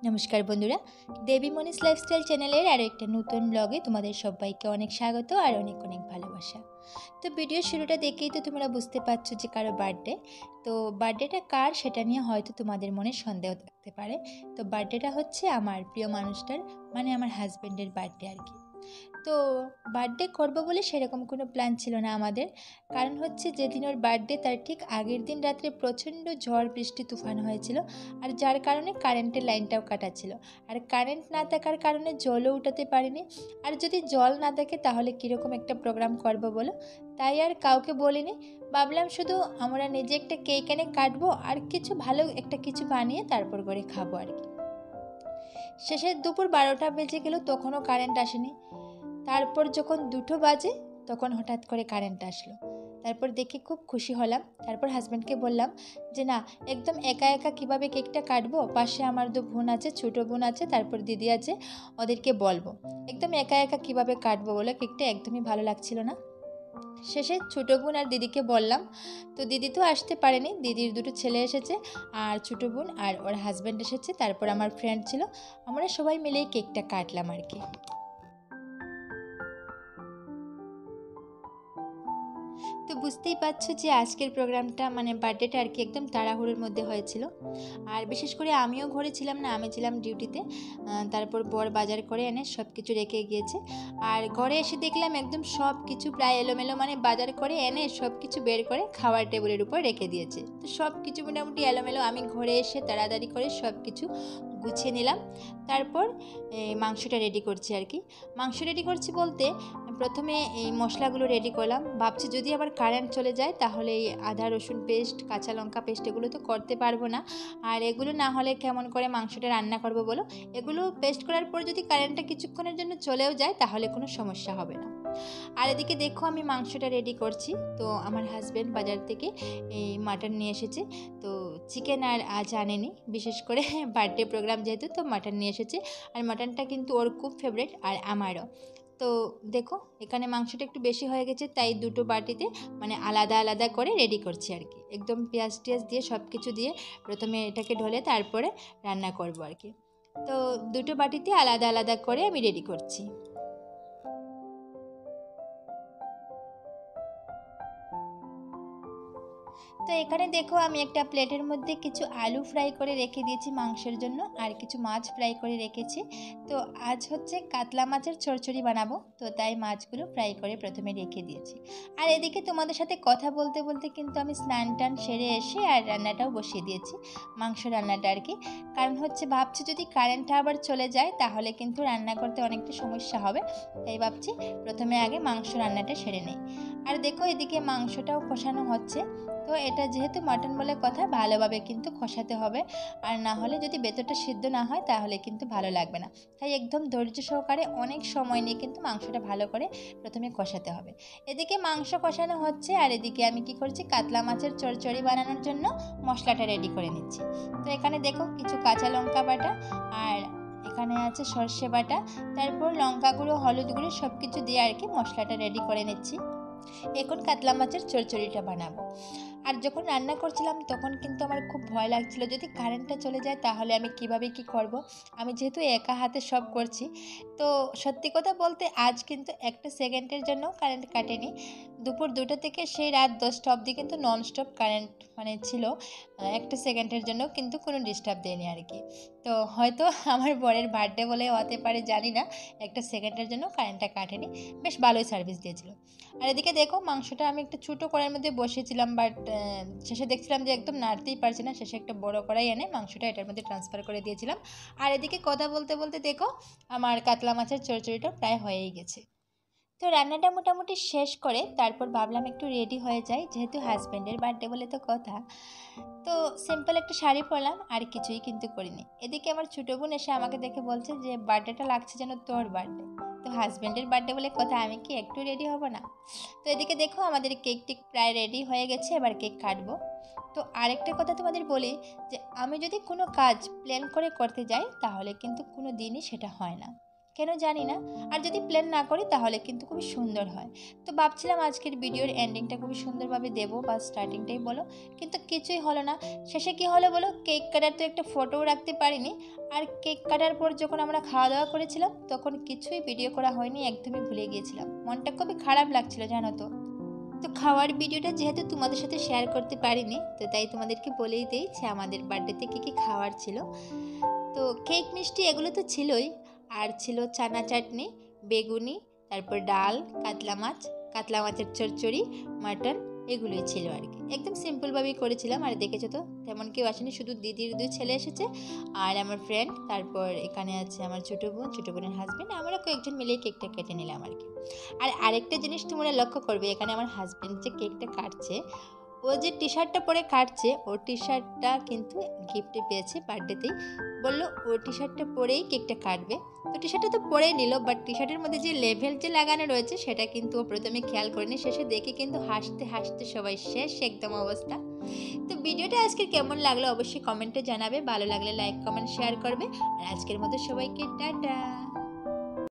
নমস্কার বন্ধুরা, দেবী মনিস লাইফস্টাইল চ্যানেলের আরও একটা নতুন ব্লগে তোমাদের সবাইকে অনেক স্বাগত আর অনেক অনেক ভালোবাসা। তো ভিডিওর শুরুটা দেখেই তো তোমরা বুঝতে পারছো যে কারো বার্থডে। তো বার্থডেটা কার সেটা নিয়ে হয়তো তোমাদের মনে সন্দেহ থাকতে পারে। তো বার্থডেটা হচ্ছে আমার প্রিয় মানুষটার, মানে আমার হাজব্যান্ডের বার্থডে আর কি। তো বার্থডে করবো বলে সেরকম কোনো প্ল্যান ছিল না আমাদের। কারণ হচ্ছে যেদিন ওর বার্থডে তার ঠিক আগের দিন রাত্রে প্রচণ্ড ঝড় বৃষ্টি তুফান হয়েছিল, আর যার কারণে কারেন্টের লাইনটাও কাটা ছিল। আর কারেন্ট না থাকার কারণে জলও উঠাতে পারিনি। আর যদি জল না থাকে তাহলে কীরকম একটা প্রোগ্রাম করবো বলো। তাই আর কাউকে বলিনি, ভাবলাম শুধু আমরা নিজে একটা কেক এনে কাটবো আর কিছু ভালো একটা কিছু বানিয়ে তারপর করে খাবো আর কি। শেষে দুপুর 12টা বেজে গেল, তখনও কারেন্ট আসেনি। তারপর যখন 2টো বাজে তখন হঠাৎ করে কারেন্ট আসলো। তারপর দেখে খুব খুশি হলাম। তারপর হাজব্যান্ডকে বললাম যে না, একদম একা একা কীভাবে কেকটা কাটবো, পাশে আমার 2 বোন আছে, ছোটো বোন আছে, তারপর দিদি আছে, ওদেরকে বলবো। একদম একা একা কীভাবে কাটবো বলে কেকটা একদমই ভালো লাগছিল না। শেষে ছোটো বোন আর দিদিকে বললাম। তো দিদি তো আসতে পারেনি, দিদির 2টো ছেলে এসেছে, আর ছোটো বোন আর ওর হাজব্যান্ড এসেছে, তারপর আমার ফ্রেন্ড ছিল। আমরা সবাই মিলেই কেকটা কাটলাম আর কি। তো বুঝতেই পারছো যে আজকের প্রোগ্রামটা মানে বার্থডেটা আর কি একদম তাড়াহুড়োর মধ্যে হয়েছিল। আর বিশেষ করে আমিও ঘরে ছিলাম না, আমি ছিলাম ডিউটিতে। তারপর বর বাজার করে এনে সব কিছু রেখে গিয়েছে। আর ঘরে এসে দেখলাম একদম সব কিছু প্রায় এলোমেলো, মানে বাজার করে এনে সব কিছু বের করে খাওয়ার টেবিলের উপর রেখে দিয়েছে। তো সব কিছু মোটামুটি এলোমেলো। আমি ঘরে এসে তাড়াতাড়ি করে সব কিছু গুছিয়ে নিলাম। তারপর মাংসটা রেডি করছি আর কি। মাংস রেডি করছি বলতে প্রথমে এই মশলাগুলো রেডি করলাম। ভাবছি যদি আবার কারেন্ট চলে যায় তাহলে এই আদা রসুন পেস্ট, কাঁচা লঙ্কা পেস্ট এগুলো তো করতে পারবো না। আর এগুলো না হলে কেমন করে মাংসটা রান্না করবো বলো। এগুলো পেস্ট করার পর যদি কারেন্টটা কিছুক্ষণের জন্য চলেও যায় তাহলে কোনো সমস্যা হবে না। আর এদিকে দেখো আমি মাংসটা রেডি করছি। তো আমার হাজব্যান্ড বাজার থেকে এই মাটন নিয়ে এসেছে। তো চিকেন আর আজ আনেনি, বিশেষ করে বার্থডে প্রোগ্রাম যেহেতু, তো মাটন নিয়ে এসেছে। আর মাটনটা কিন্তু ওর খুব ফেভারিট আর আমারও। তো দেখো এখানে মাংসটা একটু বেশি হয়ে গেছে, তাই 2টো বাটিতে মানে আলাদা আলাদা করে রেডি করছি আর কি। একদম পেঁয়াজ টিয়াজ দিয়ে সব কিছু দিয়ে প্রথমে এটাকে ঢলে তারপরে রান্না করব আর কি। তো 2টো বাটিতে আলাদা আলাদা করে আমি রেডি করছি। তো এখানে দেখো আমি একটা প্লেটের মধ্যে কিছু আলু ফ্রাই করে রেখে দিয়েছি মাংসের জন্য, আর কিছু মাছ ফ্রাই করে রেখেছি। তো আজ হচ্ছে কাতলা মাছের চচ্চড়ি বানাবো, তো তাই মাছগুলো ফ্রাই করে প্রথমে রেখে দিয়েছি। আর এদিকে তোমাদের সাথে কথা বলতে বলতে কিন্তু আমি স্নান টান সেরে এসে আর রান্নাটাও বসিয়ে দিয়েছি, মাংস রান্নাটা আর কি। কারণ হচ্ছে ভাবছি যদি কারেন্টটা আবার চলে যায় তাহলে কিন্তু রান্না করতে অনেকটা সমস্যা হবে, তাই ভাবছি প্রথমে আগে মাংস রান্নাটা সেরে নেই। আর দেখো এদিকে মাংসটাও কষানো হচ্ছে। তো এটা যেহেতু মাটন বলে কথা, ভালোভাবে কিন্তু কষাতে হবে, আর না হলে যদি ভেতরটা সিদ্ধ না হয় তাহলে কিন্তু ভালো লাগবে না। তাই একদম ধৈর্য সহকারে অনেক সময় নিয়ে কিন্তু মাংসটা ভালো করে প্রথমে কষাতে হবে। এদিকে মাংস কষানো হচ্ছে, আর এদিকে আমি কি করছি, কাতলা মাছের চচ্চড়ি বানানোর জন্য মশলাটা রেডি করে নিচ্ছি। তো এখানে দেখো কিছু কাঁচা লঙ্কা বাটা, আর এখানে আছে সর্ষে বাটা, তারপর লঙ্কা গুঁড়ো, হলুদ গুঁড়ো সব কিছু দিয়ে আর কি মশলাটা রেডি করে নিচ্ছি। এখন কাতলা মাছের চচ্চড়িটা বানাবো। আর যখন রান্না করছিলাম তখন কিন্তু আমার খুব ভয় লাগছিল, যদি কারেন্টটা চলে যায় তাহলে আমি কিভাবে কি করব। আমি যেহেতু একা হাতে সব করছি, তো সত্যি কথা বলতে আজ কিন্তু একটা সেকেন্ডের জন্য কারেন্ট কাটেনি। দুপুর 2টা থেকে সেই রাত 10টা অবধি কিন্তু ননস্টপ কারেন্ট মানে ছিল। একটা সেকেন্ডের জন্য কিন্তু কোনো ডিস্টার্ব দেয়নি আর কি। তো হয়তো আমার বরের বার্থডে বলে হতে পারে, জানি না, একটা সেকেন্ডের জন্য কারেন্টটা কাটেনি, বেশ ভালোই সার্ভিস দিয়েছিল। আর এদিকে দেখো মাংসটা আমি একটা ছোটো কড়াইয়ের মধ্যে বসিয়েছিলাম, বাট শেষে দেখছিলাম যে একদম নাড়তেই পারছি না, শেষে একটা বড় কড়াই এনে মাংসটা এটার মধ্যে ট্রান্সফার করে দিয়েছিলাম। আর এদিকে কথা বলতে বলতে দেখো আমার কাতলা মাছের চচ্চড়িটা প্রায় হয়েই গেছে। তো রান্নাটা মোটামুটি শেষ করে তারপর ভাবলাম একটু রেডি হয়ে যাই, যেহেতু হাজব্যান্ডের বার্থডে বলে তো কথা। তো সিম্পল একটা শাড়ি পরলাম, আর কিছুই কিন্তু করিনি। এদিকে আমার ছোটো বোন এসে আমাকে দেখে বলছে যে বার্থডেটা লাগছে যেন তোর বার্থডে। তো হাজব্যান্ডের বার্থডে বলে কথা, আমি কি একটু রেডি হব না? তো এদিকে দেখো আমাদের কেক টিক প্রায় রেডি হয়ে গেছে, এবার কেক কাটবো। তো আরেকটা কথা তোমাদের বলি, যে আমি যদি কোনো কাজ প্ল্যান করে করতে যাই তাহলে কিন্তু কোনো দিনই সেটা হয় না। কেন জানি না। আর যদি প্লেন না করি তাহলে কিন্তু খুবই সুন্দর হয়। তো ভাবছিলাম আজকের ভিডিওর এন্ডিংটা খুবই সুন্দরভাবে দেবো বা স্টার্টিংটাই বলো, কিন্তু কিছুই হলো না। শেষে কি হলো বলো, কেক কাটার তো একটা ফটোও রাখতে পারিনি। আর কেক কাটার পর যখন আমরা খাওয়া দাওয়া করেছিলাম তখন কিছুই ভিডিও করা হয়নি, একদমই ভুলে গিয়েছিলাম। মনটা খুবই খারাপ লাগছিল জানো তো। তো খাওয়ার ভিডিওটা যেহেতু তোমাদের সাথে শেয়ার করতে পারিনি, তো তাই তোমাদেরকে বলেই দিই যে আমাদের বার্থডেতে কী কী খাওয়ার ছিল। তো কেক মিষ্টি এগুলো তো ছিলই, আর ছিল চানা চাটনি, বেগুনি, তারপর ডাল, কাতলা মাছের চচ্চড়ি, মাটন, এগুলোই ছিল আর কি। একদম সিম্পলভাবেই করেছিলাম। আর দেখেছো তো তেমন কেউ আসেনি, শুধু দিদির 2 ছেলে এসেছে আর আমার ফ্রেন্ড, তারপর এখানে আছে আমার ছোটো বোনের হাজব্যান্ড। আমরা কয়েকজন মিলেই কেকটা কেটে নিলাম আর কি। আর আরেকটা জিনিস তোমরা লক্ষ্য করবে, এখানে আমার হাজব্যান্ড যে কেকটা কাটছে, ও যে টি শার্টটা পরে কাটছে, ও টি শার্টটা কিন্তু গিফটে পেয়েছে বার্থডেতেই। বললো ও টি শার্টটা পরেই কেকটা কাটবে। তো টি শার্টটা তো পরেই নিল, বাট টি শার্টের মধ্যে যে লেভেল যে লাগানো রয়েছে সেটা কিন্তু ও প্রথমে খেয়াল করেনি। শেষে দেখে কিন্তু হাসতে হাসতে সবাই শেষ একদম অবস্থা। তো ভিডিওটা আজকে কেমন লাগলো অবশ্যই কমেন্টে জানাবে। ভালো লাগলে লাইক কমেন্ট শেয়ার করবে। আর আজকের মতো সবাইকে টাটা।